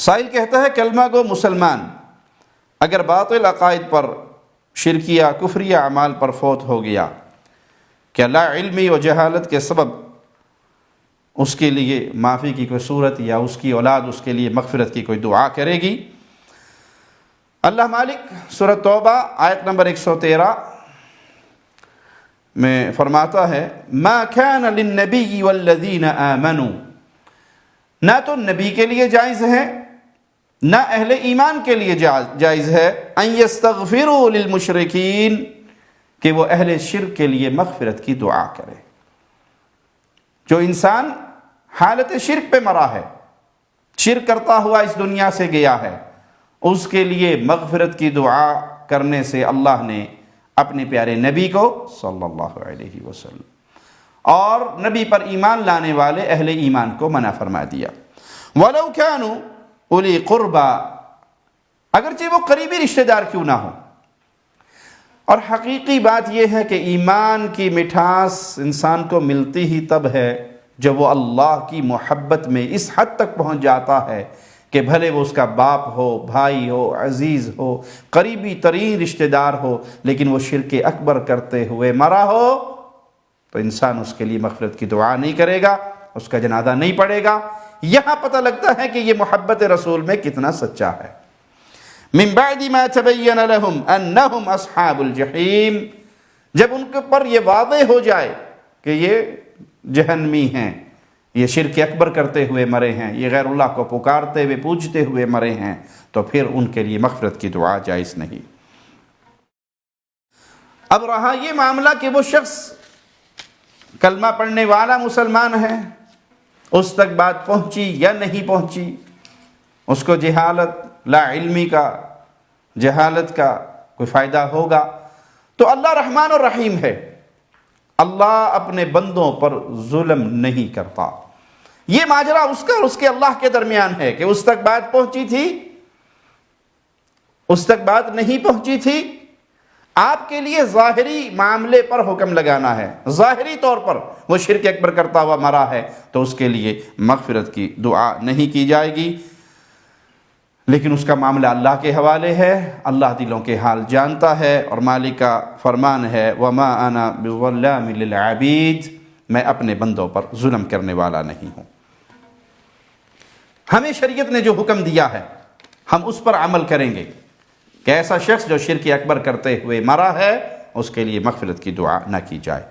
سائل کہتا ہے کلمہ گو مسلمان اگر باطل عقائد پر، شرکیہ کفریہ اعمال پر فوت ہو گیا، کیا لا علمی و جہالت کے سبب اس کے لیے معافی کی کوئی صورت یا اس کی اولاد اس کے لیے مغفرت کی کوئی دعا کرے گی؟ اللہ مالک سورۃ توبہ آیت نمبر 113 میں فرماتا ہے ما كان للنبی والذین آمنوا، نہ تو نبی کے لیے جائز ہے نہ اہل ایمان کے لیے جائز ہے ان یستغفروا للمشرکین، کہ وہ اہل شرک کے لیے مغفرت کی دعا کرے۔ جو انسان حالت شرک پہ مرا ہے، شرک کرتا ہوا اس دنیا سے گیا ہے، اس کے لیے مغفرت کی دعا کرنے سے اللہ نے اپنے پیارے نبی کو صلی اللہ علیہ وسلم اور نبی پر ایمان لانے والے اہل ایمان کو منع فرما دیا۔ وَلَوْ كَانُوا أُولِي قُرْبَى، اگرچہ وہ قریبی رشتہ دار کیوں نہ ہو۔ اور حقیقی بات یہ ہے کہ ایمان کی مٹھاس انسان کو ملتی ہی تب ہے جب وہ اللہ کی محبت میں اس حد تک پہنچ جاتا ہے کہ بھلے وہ اس کا باپ ہو، بھائی ہو، عزیز ہو، قریبی ترین رشتہ دار ہو، لیکن وہ شرک اکبر کرتے ہوئے مرا ہو تو انسان اس کے لیے مغفرت کی دعا نہیں کرے گا، اس کا جنازہ نہیں پڑھے گا۔ یہاں پتہ لگتا ہے کہ یہ محبت رسول میں کتنا سچا ہے۔ من بعد ما تبین لهم انہم اصحاب الجحیم، جب ان کے پر یہ واضح ہو جائے کہ یہ جہنمی ہیں، یہ شرک اکبر کرتے ہوئے مرے ہیں، یہ غیر اللہ کو پکارتے ہوئے پوجتے ہوئے مرے ہیں، تو پھر ان کے لیے مغفرت کی دعا جائز نہیں۔ اب رہا یہ معاملہ کہ وہ شخص کلمہ پڑھنے والا مسلمان ہے، اس تک بات پہنچی یا نہیں پہنچی، اس کو جہالت، لا علمی کا، جہالت کا کوئی فائدہ ہوگا، تو اللہ رحمان اور رحیم ہے، اللہ اپنے بندوں پر ظلم نہیں کرتا۔ یہ ماجرا اس کا اور اس کے اللہ کے درمیان ہے کہ اس تک بات پہنچی تھی، اس تک بات نہیں پہنچی تھی۔ آپ کے لیے ظاہری معاملے پر حکم لگانا ہے، ظاہری طور پر وہ شرک اکبر کرتا ہوا مرا ہے تو اس کے لیے مغفرت کی دعا نہیں کی جائے گی، لیکن اس کا معاملہ اللہ کے حوالے ہے، اللہ دلوں کے حال جانتا ہے، اور مالک کا فرمان ہے وَمَا أَنَا بِظَلَّامٍ لِلْعَبِيدِ، میں اپنے بندوں پر ظلم کرنے والا نہیں ہوں۔ ہمیں شریعت نے جو حکم دیا ہے ہم اس پر عمل کریں گے کہ ایسا شخص جو شرک اکبر کرتے ہوئے مرا ہے اس کے لیے مغفرت کی دعا نہ کی جائے۔